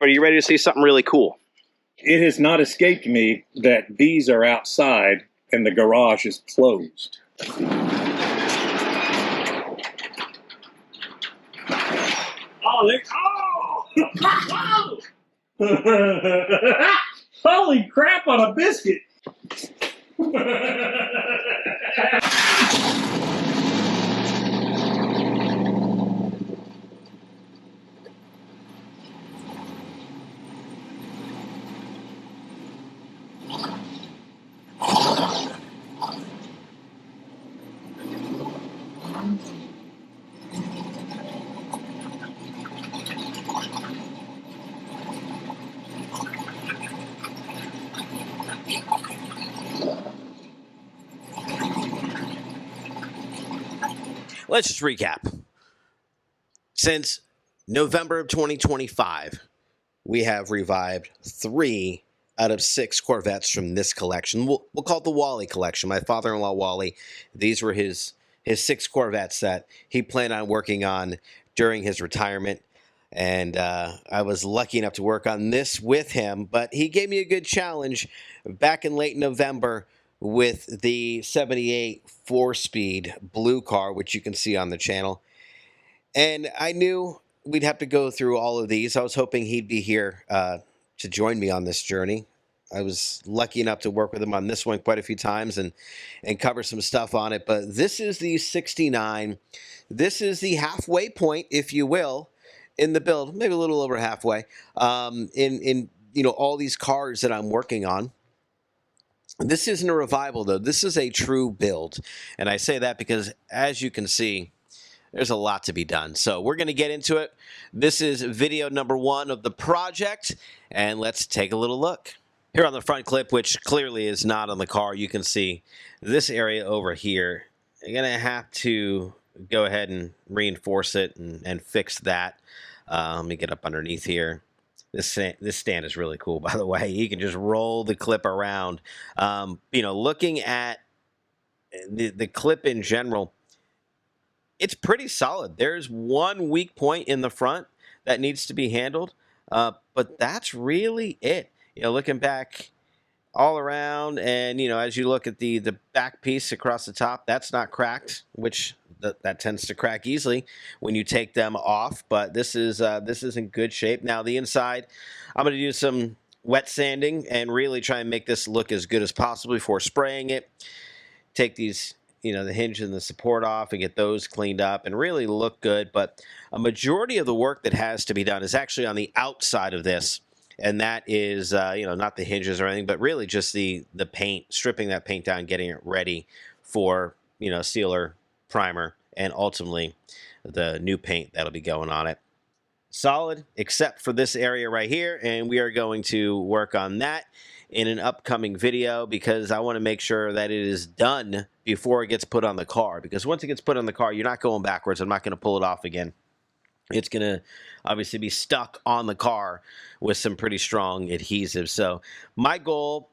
But are you ready to see something really cool? It has not escaped me that these are outside and the garage is closed. Holy crap on a biscuit! Let's just recap. Since November of 2025, we have revived 3 out of 6 Corvettes from this collection. We'll call it the Wally collection. My father-in-law, Wally, these were his 6 Corvettes that he planned on working on during his retirement. And I was lucky enough to work on this with him. But he gave me a good challenge back in late November with the 78 4-speed blue car, which you can see on the channel. And I knew we'd have to go through all of these. I was hoping he'd be here to join me on this journey. I was lucky enough to work with him on this one quite a few times and cover some stuff on it. But this is the 69. This is the halfway point, if you will, in the build, maybe a little over halfway, in all these cars that I'm working on. This isn't a revival, though. This is a true build. And I say that because, as you can see, there's a lot to be done. So we're going to get into it. This is video number 1 of the project, and let's take a little look. Here on the front clip, which clearly is not on the car, you can see this area over here. You're going to have to go ahead and reinforce it and fix that. Let me get up underneath here. This stand is really cool, by the way. You can just roll the clip around. Looking at the clip in general, it's pretty solid. There's one weak point in the front that needs to be handled, but that's really it. Looking back all around, and as you look at the back piece across the top, that's not cracked, which that tends to crack easily when you take them off. But this is in good shape. Now the inside, I'm going to do some wet sanding and really try and make this look as good as possible before spraying it. Take these, the hinge and the support off and get those cleaned up and really look good. But a majority of the work that has to be done is actually on the outside of this. And that is, not the hinges or anything, but really just the paint, stripping that paint down, getting it ready for, sealer, primer, and ultimately the new paint that'll be going on it. Solid, except for this area right here, and we are going to work on that in an upcoming video because I want to make sure that it is done before it gets put on the car, because once it gets put on the car, you're not going backwards. I'm not going to pull it off again. It's going to obviously be stuck on the car with some pretty strong adhesive. So my goal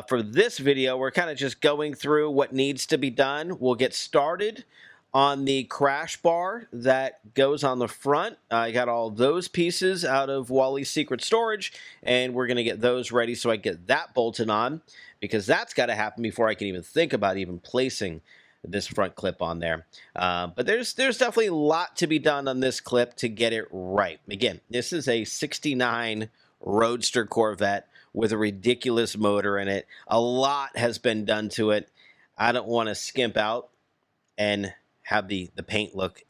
for this video, we're kind of just going through what needs to be done. We'll get started on the crash bar that goes on the front. I got all those pieces out of Wally's secret storage, and we're going to get those ready so I get that bolted on, because that's got to happen before I can even think about even placing this front clip on there. But there's definitely a lot to be done on this clip to get it right. Again, this is a 69 Roadster Corvette with a ridiculous motor in it. A lot has been done to it. I don't want to skimp out and have the paint look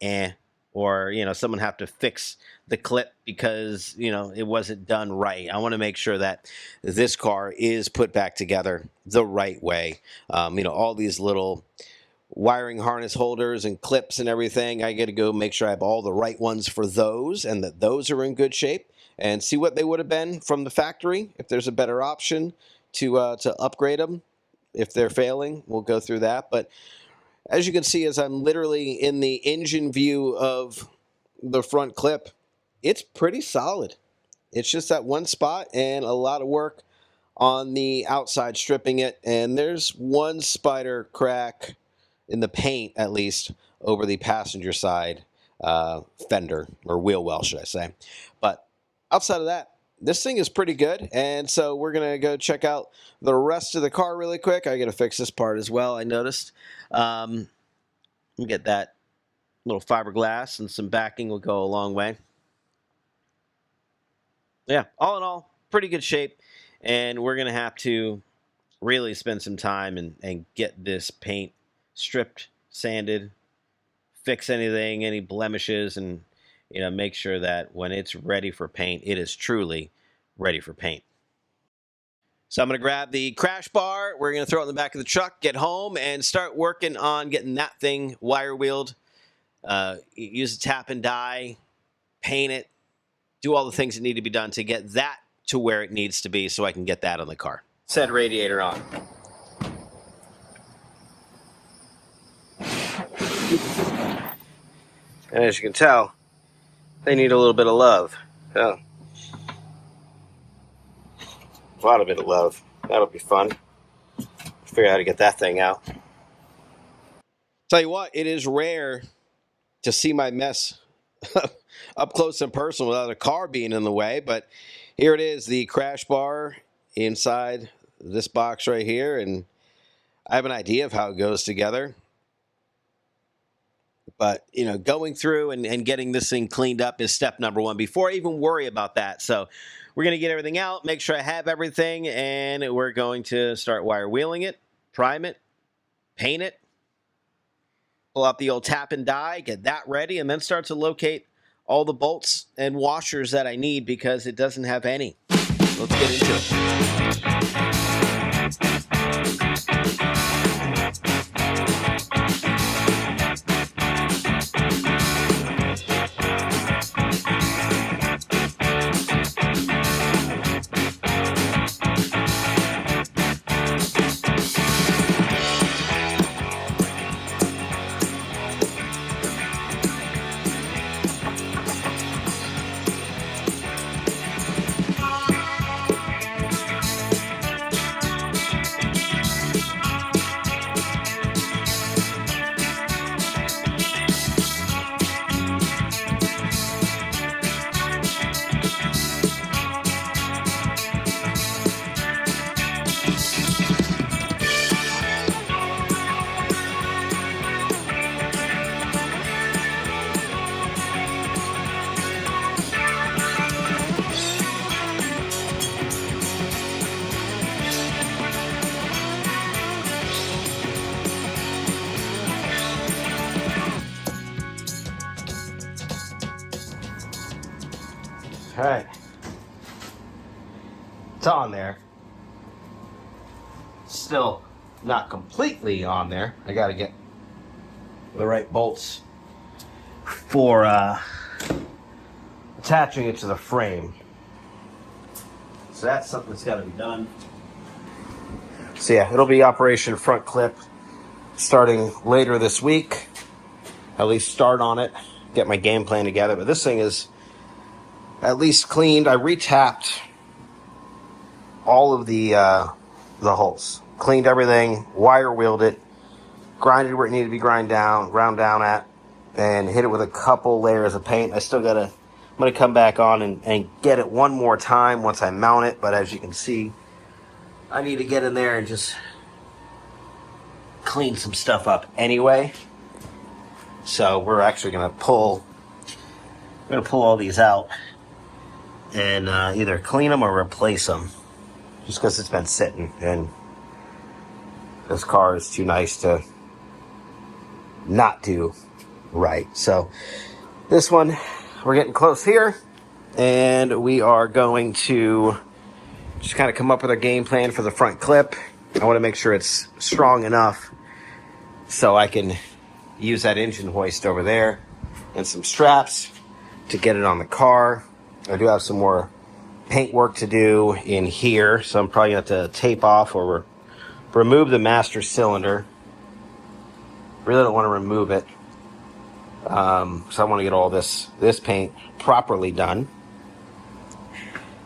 or someone have to fix the clip because it wasn't done right. I want to make sure that this car is put back together the right way. All these little wiring harness holders and clips and everything, I got to go make sure I have all the right ones for those and that those are in good shape, and see what they would have been from the factory. If there's a better option to upgrade them, if they're failing, we'll go through that. But as you can see, as I'm literally in the engine view of the front clip, it's pretty solid. It's just that one spot and a lot of work on the outside stripping it, and there's one spider crack in the paint, at least, over the passenger side fender, or wheel well, should I say. But outside of that, this thing is pretty good. And so we're going to go check out the rest of the car really quick. I got to fix this part as well, I noticed. Let me get that little fiberglass, and some backing will go a long way. Yeah, all in all, pretty good shape. And we're going to have to really spend some time and get this paint stripped, sanded, fix anything, any blemishes, and make sure that when it's ready for paint, it is truly ready for paint. So I'm going to grab the crash bar. We're going to throw it in the back of the truck, get home, and start working on getting that thing wire wheeled. Use a tap and die, paint it, do all the things that need to be done to get that to where it needs to be so I can get that on the car. Said radiator on. And as you can tell, they need a little bit of love. Oh. A lot of bit of love. That'll be fun. Figure out how to get that thing out. Tell you what, it is rare to see my mess up close and personal without a car being in the way, but here it is, the crash bar inside this box right here, and I have an idea of how it goes together. But, going through and getting this thing cleaned up is step number one before I even worry about that. So we're going to get everything out, make sure I have everything, and we're going to start wire wheeling it, prime it, paint it, pull out the old tap and die, get that ready, and then start to locate all the bolts and washers that I need because it doesn't have any. Let's get into it. All right, it's on there. Still not completely on there. I got to get the right bolts for attaching it to the frame. So that's something that's got to be done. So yeah, it'll be Operation Front Clip starting later this week. At least start on it, get my game plan together. But this thing is at least cleaned. I retapped all of the holes, cleaned everything, wire wheeled it, grinded where it needed to be ground down at, and hit it with a couple layers of paint. I'm gonna come back on and get it one more time once I mount it. But as you can see, I need to get in there and just clean some stuff up anyway. So we're actually gonna pull all these out and either clean them or replace them, just because it's been sitting and this car is too nice to not do right. So this one, we're getting close here, and we are going to just kind of come up with a game plan for the front clip. I want to make sure it's strong enough so I can use that engine hoist over there and some straps to get it on the car. I do have some more paint work to do in here, so I'm probably going to have to tape off or remove the master cylinder. Really don't want to remove it, because I want to get all this paint properly done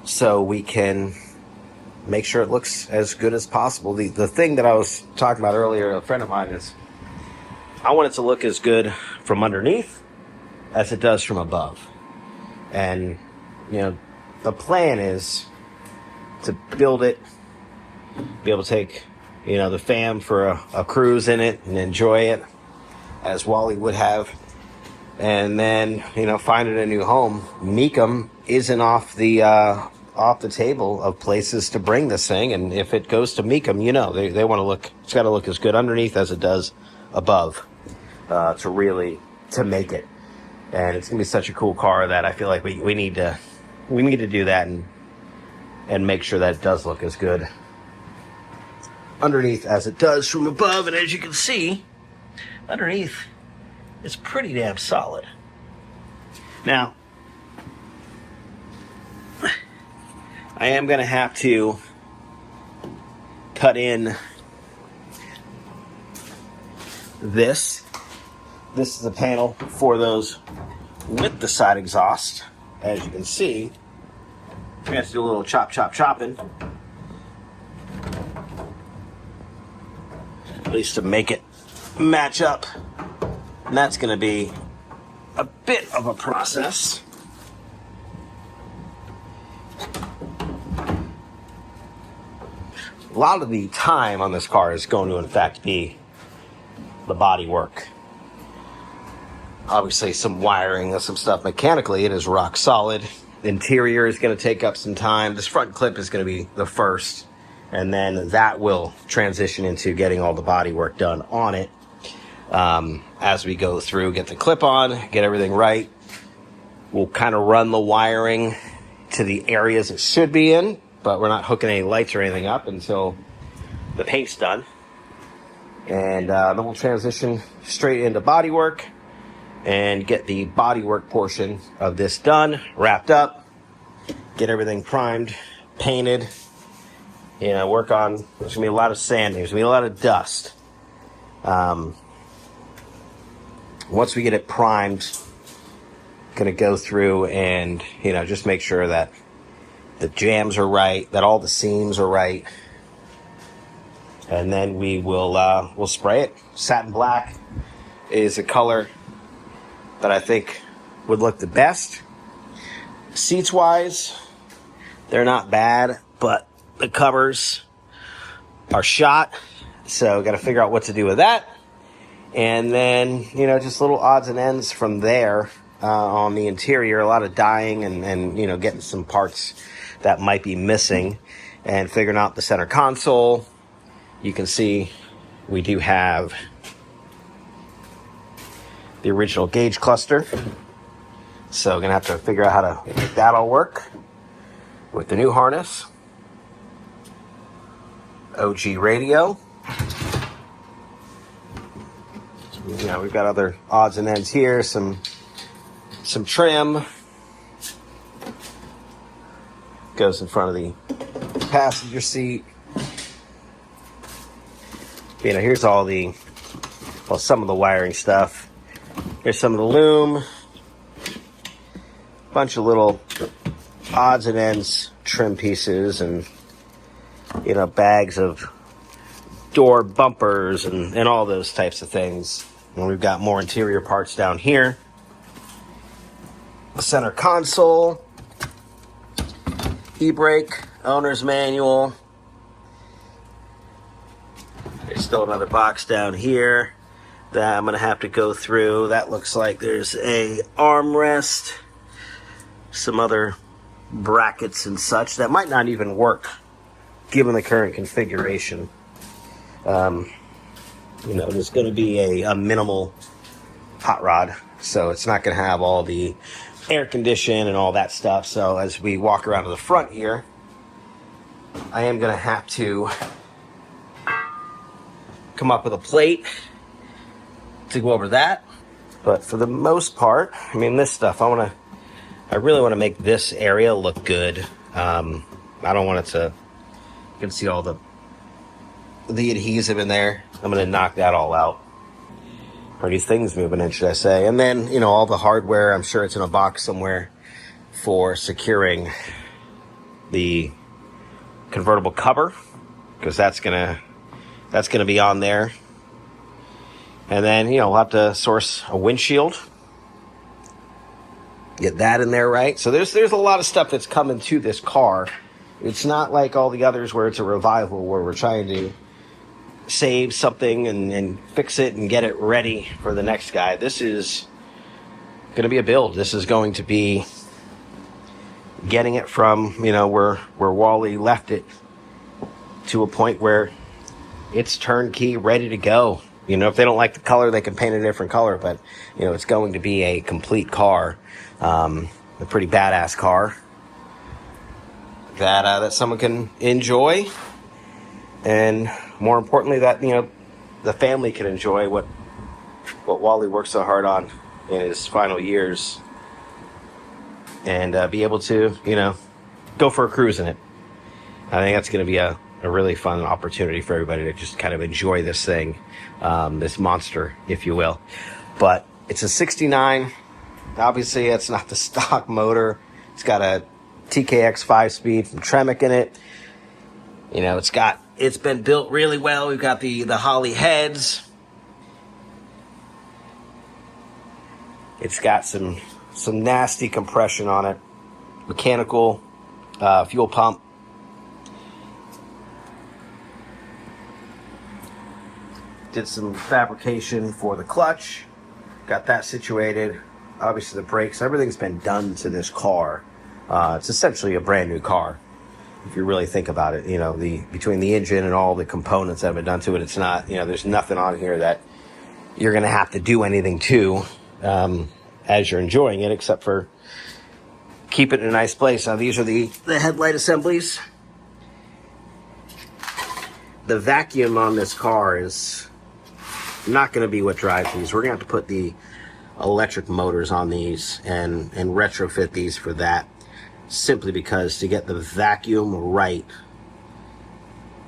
so we can make sure it looks as good as possible. The thing that I was talking about earlier, a friend of mine, is I want it to look as good from underneath as it does from above. And the plan is to build it, be able to take, the fam for a cruise in it and enjoy it as Wally would have. And then, find it a new home. Mecum isn't off the table of places to bring this thing. And if it goes to Mecum, they want to look, it's got to look as good underneath as it does above to make it. And it's going to be such a cool car that I feel like we need to do that and make sure that it does look as good underneath as it does from above. And as you can see, underneath, it's pretty damn solid. Now, I am going to have to cut in this. This is the panel for those with the side exhaust. As you can see, we have to do a little chopping. At least to make it match up. And that's going to be a bit of a process. A lot of the time on this car is going to, in fact, be the body work. Obviously, some wiring and some stuff mechanically. It is rock solid. The interior is going to take up some time. This front clip is going to be the first. And then that will transition into getting all the body work done on it. As we go through, get the clip on, get everything right. We'll kind of run the wiring to the areas it should be in, but we're not hooking any lights or anything up until the paint's done. And then we'll transition straight into bodywork and get the bodywork portion of this done, wrapped up, get everything primed, painted. Work on, there's going to be a lot of sanding, there's going to be a lot of dust. Once we get it primed, going to go through and, just make sure that the jams are right, that all the seams are right. And then we'll spray it. Satin black is a color that I think would look the best. Seats wise, they're not bad, but the covers are shot. So got to figure out what to do with that. And then, just little odds and ends from there on the interior. A lot of dyeing and getting some parts that might be missing and figuring out the center console. You can see we do have the original gauge cluster. So going to have to figure out how to make that all work with the new harness. OG radio. We've got other odds and ends here, some trim. Goes in front of the passenger seat. Here's all some of the wiring stuff. Here's some of the loom. Bunch of little odds and ends, trim pieces, and bags of door bumpers and all those types of things. And we've got more interior parts down here. The center console, e-brake, owner's manual. There's still another box down here that I'm going to have to go through. That looks like there's a armrest, some other brackets and such that might not even work given the current configuration. There's going to be a minimal hot rod, so it's not going to have all the air condition and all that stuff. So as we walk around to the front here, I am going to have to come up with a plate to go over that. But for the most part, this stuff, I really want to make this area look good. I don't want it to, you can see all the adhesive in there. I'm going to knock that all out. Or these things moving in, should I say. And then, all the hardware, I'm sure it's in a box somewhere for securing the convertible cover, because that's going to be on there. And then, we'll have to source a windshield. Get that in there right. So there's a lot of stuff that's coming to this car. It's not like all the others where it's a revival, where we're trying to save something and fix it and get it ready for the next guy. This is going to be a build. This is going to be getting it from, where Wally left it to a point where it's turnkey, ready to go. If they don't like the color, they can paint a different color, but it's going to be a complete car, a pretty badass car that someone can enjoy, and more importantly, that the family can enjoy what Wally worked so hard on in his final years, and be able to go for a cruise in it. I think that's going to be a really fun opportunity for everybody to just kind of enjoy this thing, this monster, if you will. But it's a 69. Obviously, it's not the stock motor. It's got a TKX 5-speed from Tremec in it. It's been built really well. We've got the Holley heads. It's got some nasty compression on it. Mechanical fuel pump. Did some fabrication for the clutch. Got that situated. Obviously the brakes, everything's been done to this car. It's essentially a brand new car, if you really think about it. Between the engine and all the components that have been done to it, it's not, there's nothing on here that you're going to have to do anything to as you're enjoying it, except for keep it in a nice place. Now, these are the headlight assemblies. The vacuum on this car is not going to be what drives these. We're going to have to put the electric motors on these and retrofit these for that, simply because to get the vacuum right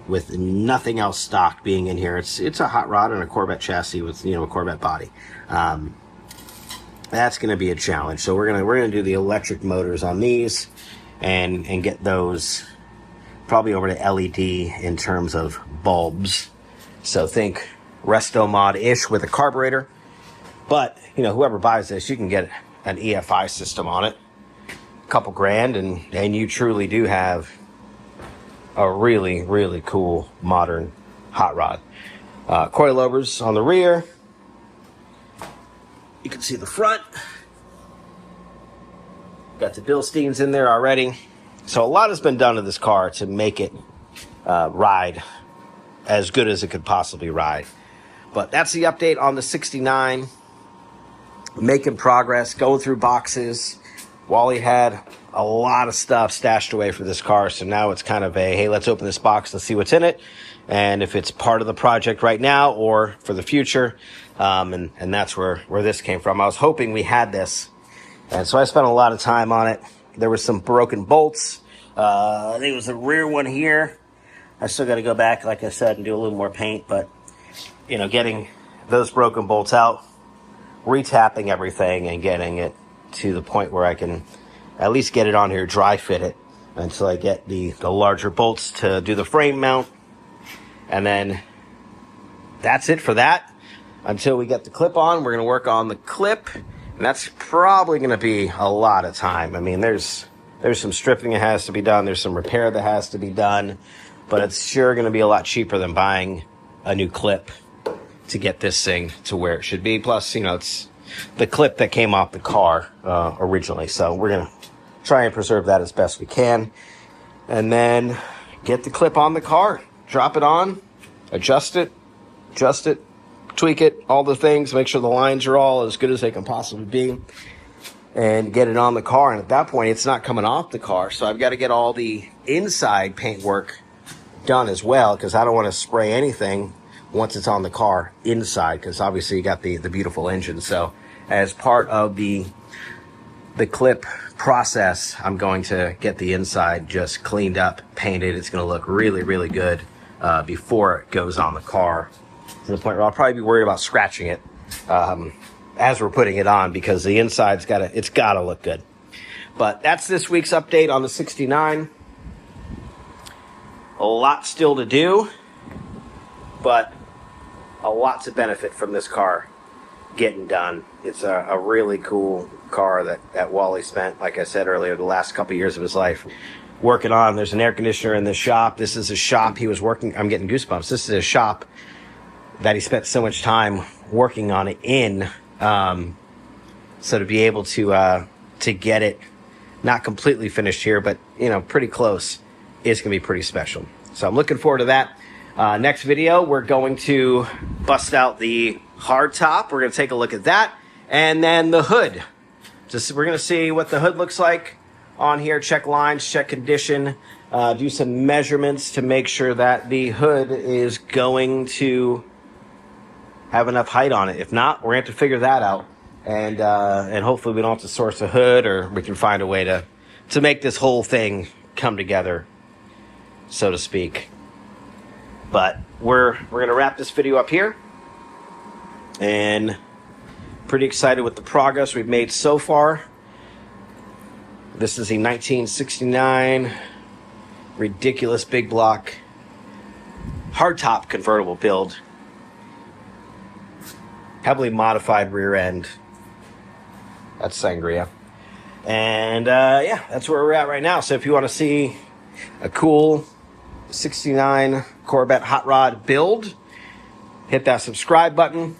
with nothing else stock being in here, it's a hot rod and a Corvette chassis with a Corvette body. That's going to be a challenge. So we're gonna do the electric motors on these and get those probably over to LED in terms of bulbs. So think Resto Mod-ish with a carburetor. But, whoever buys this, you can get an EFI system on it. A couple grand, and you truly do have a really, really cool modern hot rod. Coilovers on the rear. You can see the front. Got the Bilsteins in there already. So a lot has been done to this car to make it ride as good as it could possibly ride. But that's the update on the 69. Making progress, going through boxes. Wally had a lot of stuff stashed away for this car, so now it's kind of hey, let's open this box and see what's in it, and if it's part of the project right now or for the future. And that's where this came from. I was hoping we had this, and so I spent a lot of time on it. There were some broken bolts. I think it was the rear one here. I still got to go back, like I said, and do a little more paint, but getting those broken bolts out, retapping everything, and getting it to the point where I can at least get it on here, dry fit it, until I get the larger bolts to do the frame mount. And then that's it for that. Until we get the clip on, we're going to work on the clip, and that's probably going to be a lot of time. I mean, there's some stripping that has to be done. There's some repair that has to be done, but it's sure going to be a lot cheaper than buying a new clip to get this thing to where it should be. Plus, it's the clip that came off the car originally, so we're going to try and preserve that as best we can, and then get the clip on the car, drop it on, adjust it, tweak it, all the things, make sure the lines are all as good as they can possibly be, and get it on the car. And at that point, it's not coming off the car, so I've got to get all the inside paint work done as well, because I don't want to spray anything once it's on the car inside, because obviously you got the beautiful engine. So as part of the clip process, I'm going to get the inside just cleaned up, painted. It's going to look really, really good before it goes on the car, to the point where I'll probably be worried about scratching it as we're putting it on, because the inside's got to look good. But that's this week's update on the 69. A lot still to do, but a lot to benefit from this car getting done. It's a really cool car that Wally spent, like I said earlier, the last couple years of his life working on. There's an air conditioner in the shop. This is a shop he was working. I'm getting goosebumps. This is a shop that he spent so much time working on it in. So to be able to get it not completely finished here, but pretty close, is gonna be pretty special. So I'm looking forward to that. Next video, we're going to bust out the hard top. We're gonna take a look at that, and then the hood. We're gonna see what the hood looks like on here. Check lines, check condition, do some measurements to make sure that the hood is going to have enough height on it. If not, we're gonna have to figure that out, and hopefully we don't have to source a hood, or we can find a way to make this whole thing come together, so to speak. But we're gonna wrap this video up here, and pretty excited with the progress we've made so far. This is a 1969 ridiculous big block hardtop convertible build, heavily modified rear end. That's sangria. And yeah, that's where we're at right now. So if you want to see a cool 69 Corvette Hot Rod build, hit that subscribe button.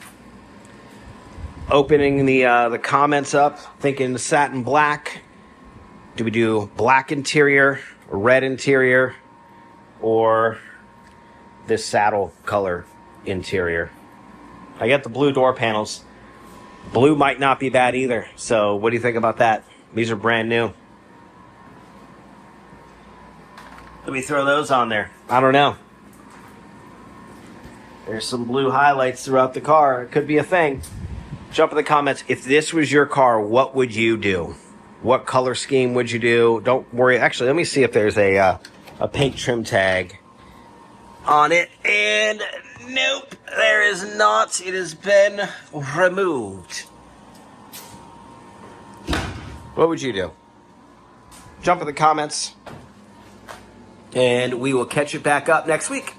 Opening the comments up, thinking satin black. Do we do black interior, red interior, or this saddle color interior? I got the blue door panels. Blue might not be bad either. So what do you think about that? These are brand new. Let me throw those on there. I don't know. There's some blue highlights throughout the car. It could be a thing. Jump in the comments. If this was your car, what would you do? What color scheme would you do? Don't worry. Actually, let me see if there's a paint trim tag on it. And nope, there is not. It has been removed. What would you do? Jump in the comments, and we will catch it back up next week.